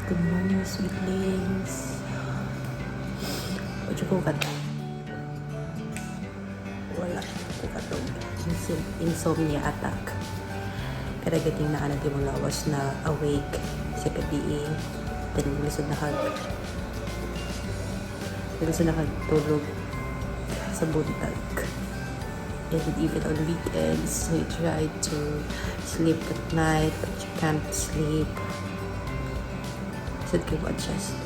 Good morning, sweetlings. Ojo ko kata. Wala ko katong insomnia attack. Kada gating na anad yung lawas na awake sa gabi. Then gusto na tulog sa buntag. And even on weekends, we try to sleep at night, but you can't sleep. Sad kayo adjust.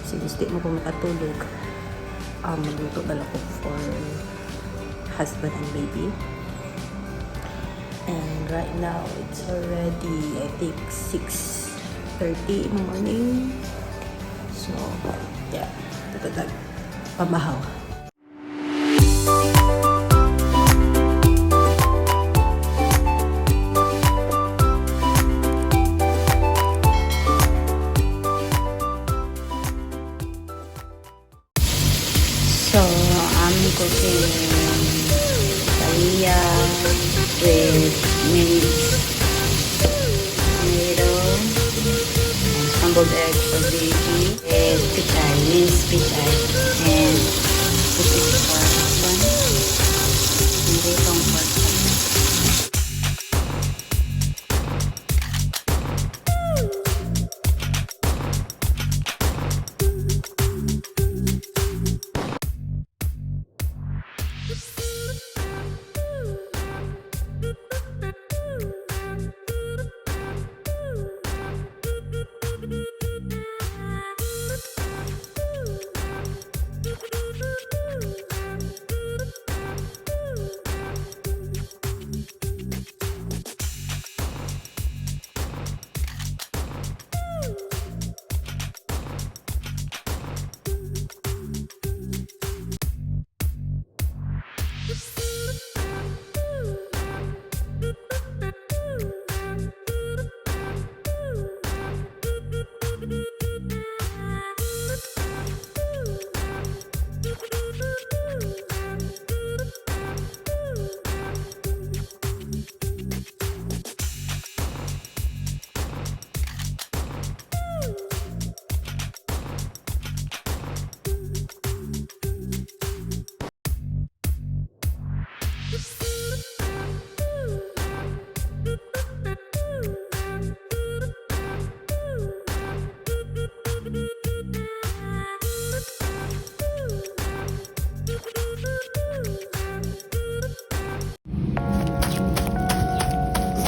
Since di mo pa makatulog, magluto na ako for husband and baby. And right now, it's already, I think, 6:30 in the morning. So, yeah, tatagag. Pamahaw. So, I'm cooking paella with tomato and scrambled egg for baby, and pichay, minced pichay, and putik for husband, and ditong for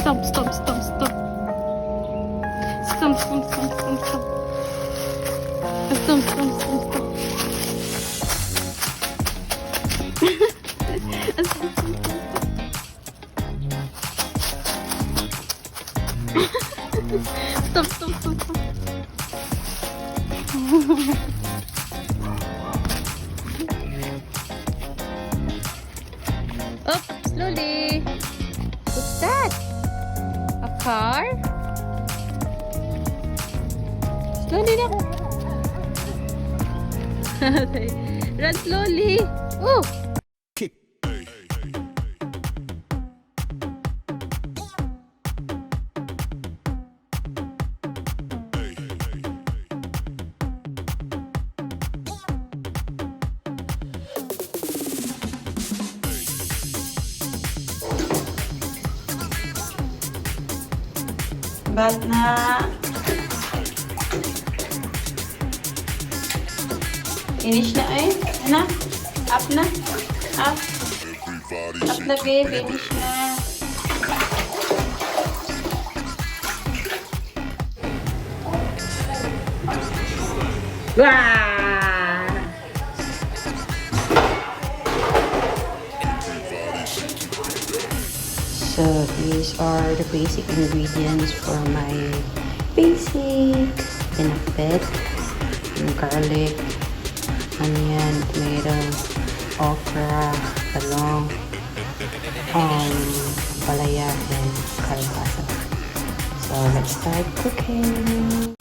Stop. Up, slowly. What's that? A car? Slowly na. Run slowly. Oh! Bag na. Finish na eh. Ano? Up na. Up. Up na babe. Finish na. Wow! So these are the basic ingredients for my basic pinakbet. Garlic, onion, tomato, okra, talong, palaya, and kalabasa. So let's start cooking.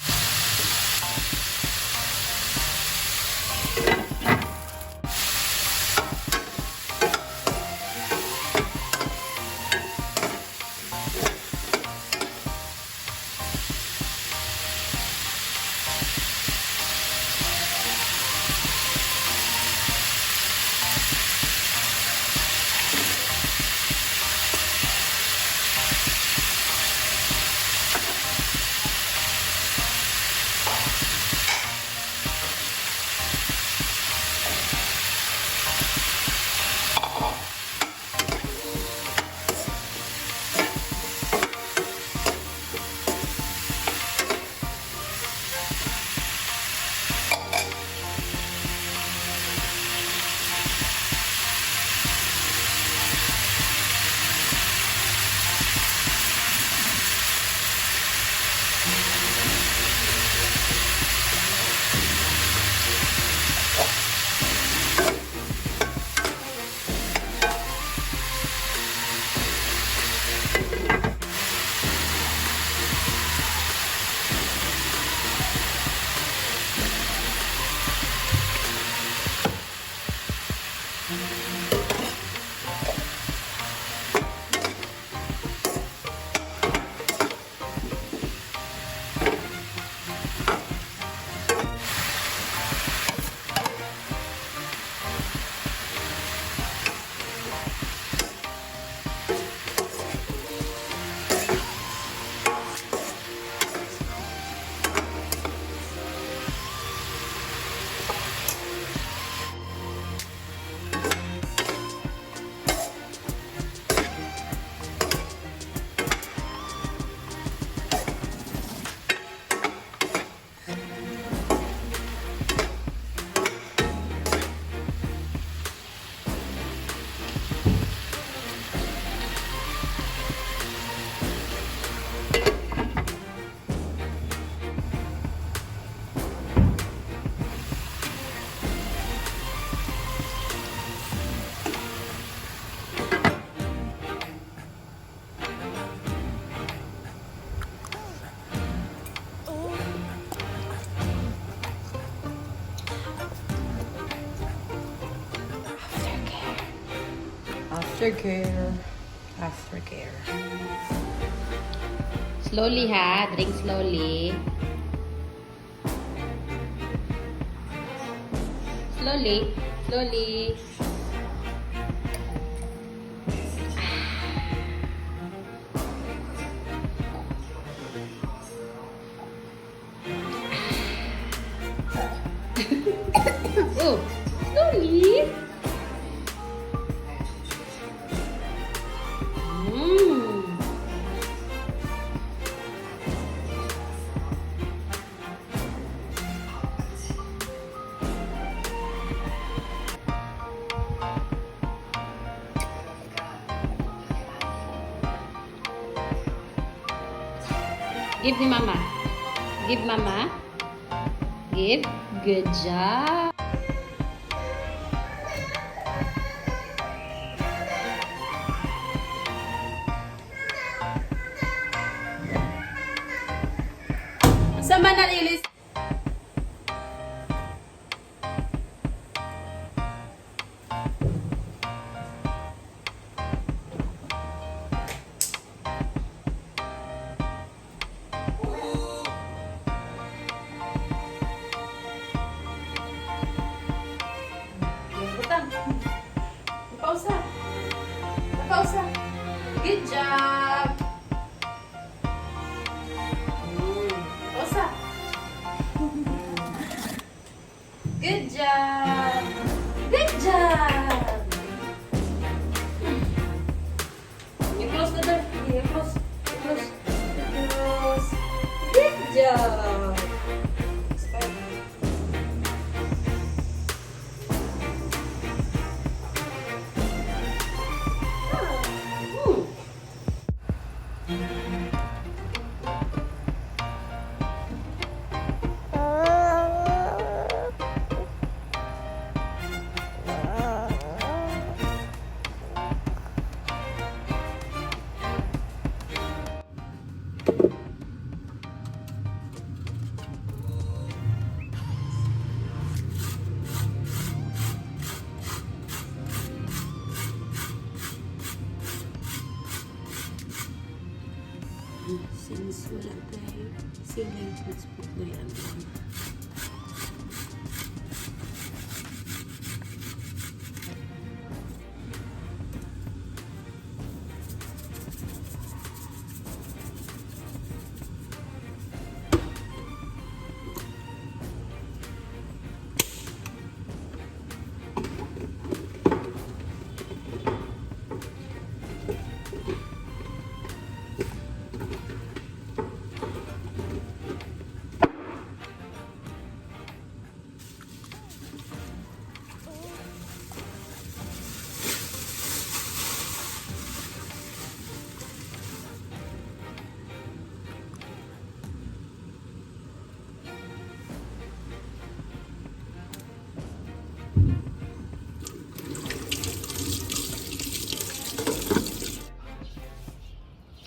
Aftercare. Aftercare. Slowly ha. Drink slowly. Slowly. Slowly. Oh, slowly. Give the mama. Give mama. Give. Good job. Sama na lilis. Pausa. Pausa. Good job. Pausa. Good job. Good job. You close the door. You close. You close. You close. Good job. Since wala tayo, sige, let's put na yan.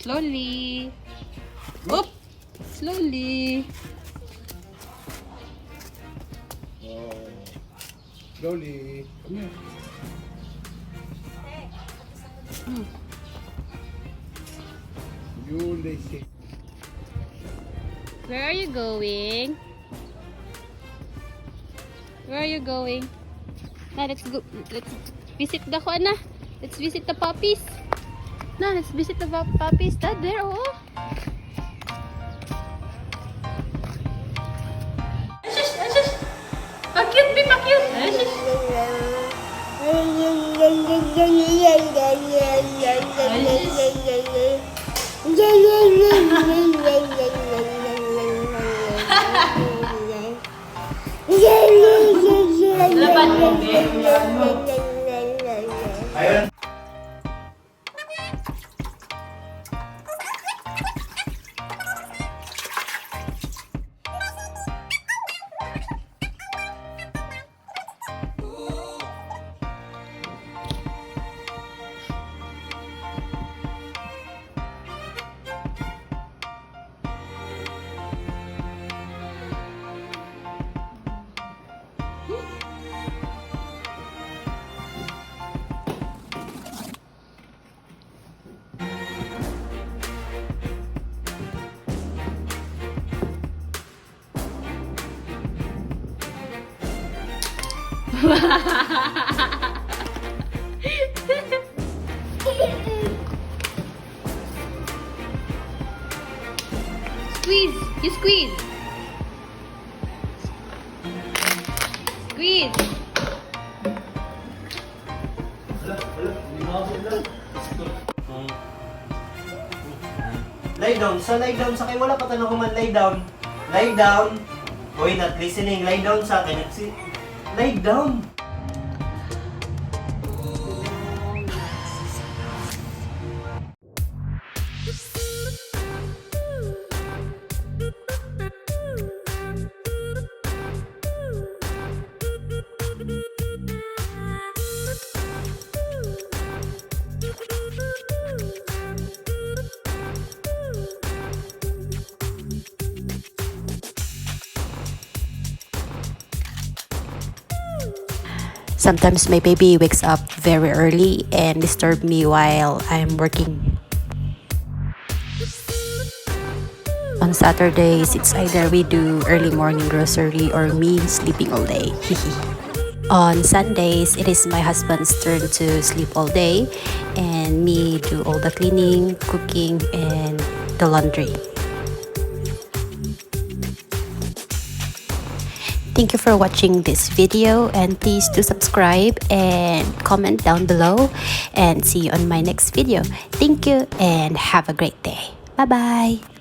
Slowly. Oop. Slowly. Slowly. Come here. You lazy. Where are you going? Where are you going? Na, let's go. Let's visit the Juana. Let's visit the puppies. Na, let's visit the puppies. Dad, there, oh. Ashish, ashish. Pa-cute, be pa-cute. Ashish. Laban mo, Ayan. Squeeze! You squeeze! Squeeze! Lie down. Lie down sa akin. Wala pa tanong ko man. Lie down. Lie down. Hoy, not listening. Lie down sa akin. Lie down. Sometimes my baby wakes up very early and disturb me while I'm working. On Saturdays, it's either we do early morning grocery or me sleeping all day. On Sundays, it is my husband's turn to sleep all day and me do all the cleaning, cooking, and the laundry. Thank you for watching this video, and please do subscribe and comment down below, and see you on my next video. Thank you and have a great day. Bye bye.